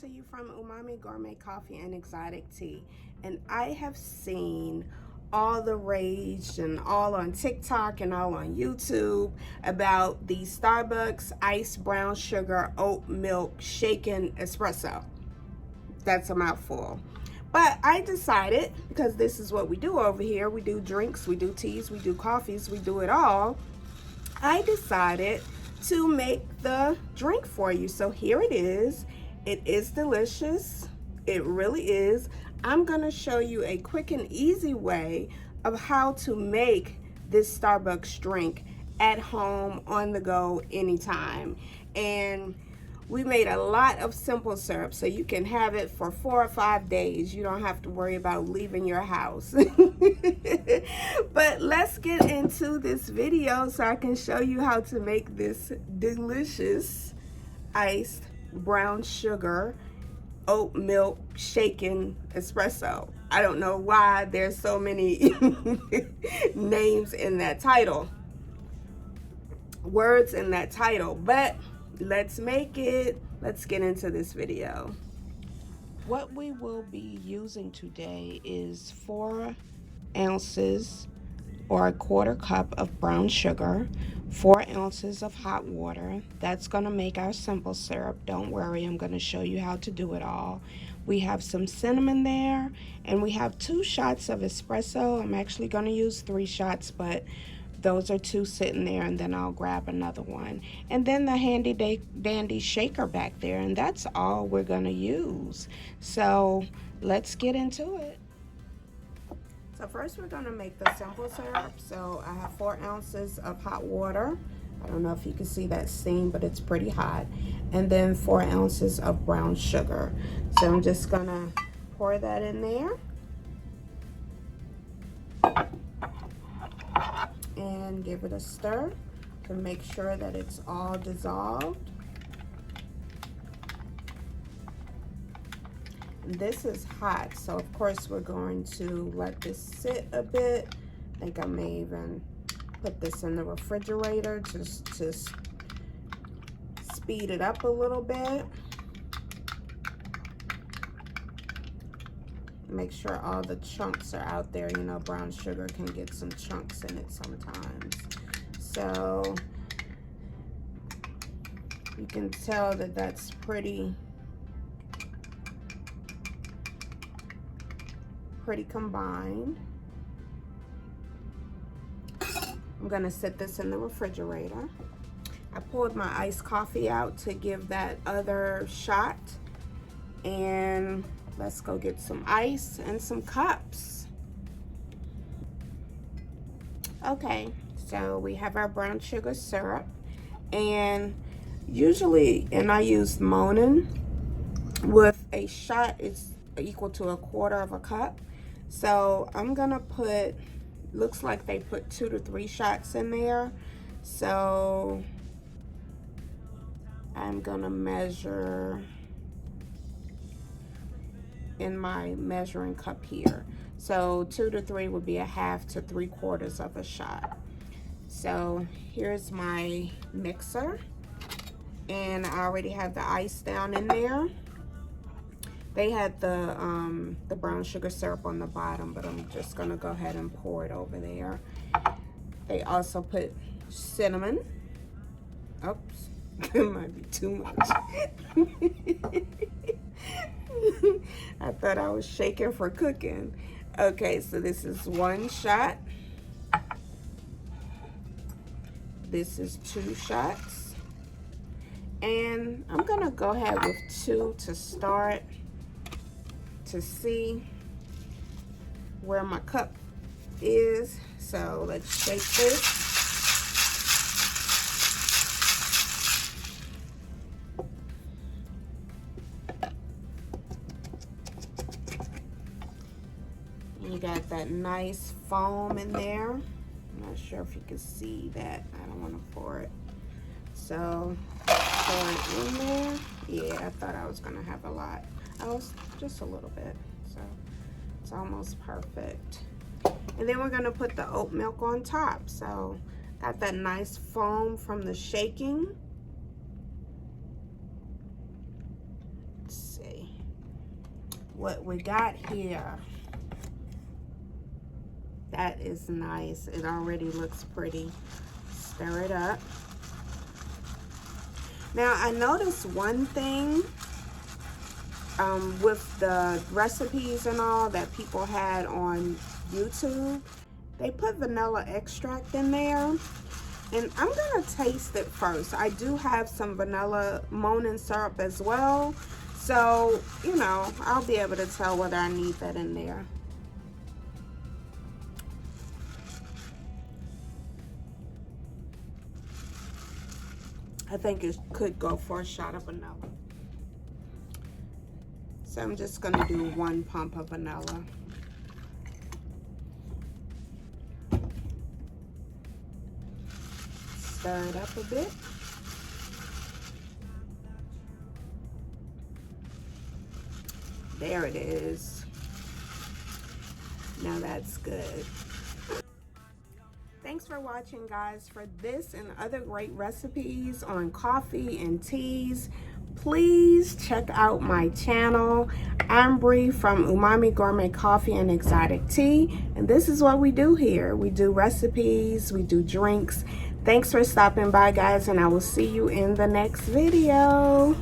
to you from Umami Gourmet Coffee and Exotic Tea. And I have seen all the rage and all on TikTok and all on YouTube about the Starbucks iced brown sugar oat milk shaken espresso. That's a mouthful. But I decided, because this is what we do over here, we do drinks, we do teas, we do coffees, we do it all. I decided to make the drink for you. So here it is. It is delicious. It really is. I'm going to show you a quick and easy way of how to make this Starbucks drink at home, on the go, anytime. And we made a lot of simple syrup, so you can have it for 4 or 5 days. You don't have to worry about leaving your house. But let's get into this video so I can show you how to make this delicious iced brown sugar oat milk shaken espresso. I don't know why there's so many names in that title, words in that title, but let's make it. Let's get into this video. What we will be using today is 4 ounces or a 1/4 cup of brown sugar, 4 ounces of hot water. That's going to make our simple syrup. Don't worry, I'm going to show you how to do it all. We have some cinnamon there, and we have 2 shots of espresso. I'm actually going to use 3 shots, but those are 2 sitting there, and then I'll grab another one. And then the handy dandy shaker back there, and that's all we're going to use. So let's get into it. So first we're going to make the simple syrup. So I have 4 ounces of hot water. I don't know if you can see that steam, but it's pretty hot. And then 4 ounces of brown sugar. So I'm just going to pour that in there. And give it a stir to make sure that it's all dissolved. This is hot, so of course we're going to let this sit a bit. I think I may even put this in the refrigerator just to speed it up a little bit. Make sure all the chunks are out there. You know, brown sugar can get some chunks in it sometimes. So you can tell that that's pretty combined. I'm gonna set this in the refrigerator. I pulled my iced coffee out to give that other shot, and let's go get some ice and some cups. Okay, so we have our brown sugar syrup, and usually, and I use Monin, with a shot it's equal to 1/4 cup. So I'm gonna put, looks like they put 2 to 3 shots in there. So I'm gonna measure in my measuring cup here. So 2 to 3 would be 1/2 to 3/4 of a shot. So here's my mixer, and I already have the ice down in there. They had the brown sugar syrup on the bottom, but I'm just gonna go ahead and pour it over there. They also put cinnamon. Oops, it might be too much. I thought I was shaking for cooking. Okay, so this is 1 shot. This is 2 shots. And I'm gonna go ahead with 2 to start, to see where my cup is. So let's shake this. You got that nice foam in there. I'm not sure if you can see that. I don't want to pour it. So pour it in there. Yeah, I thought I was gonna have a lot. I was just a little bit, so it's almost perfect. And then we're gonna put the oat milk on top. So got that nice foam from the shaking. Let's see. what we got here. That is nice. It already looks pretty. Stir it up. Now I noticed one thing with the recipes and all that people had on YouTube. They put vanilla extract in there. And I'm gonna taste it first. I do have some vanilla moaning syrup as well. So, you know, I'll be able to tell whether I need that in there. I think it could go for a shot of vanilla. So I'm just gonna do 1 pump of vanilla. Stir it up a bit. There it is. Now that's good. Thanks for watching, guys. For this and other great recipes on coffee and teas, please check out my channel. I'm Bree from Umami Gourmet Coffee and Exotic Tea, and this is what we do here. We do recipes, we do drinks. Thanks for stopping by, guys, and I will see you in the next video.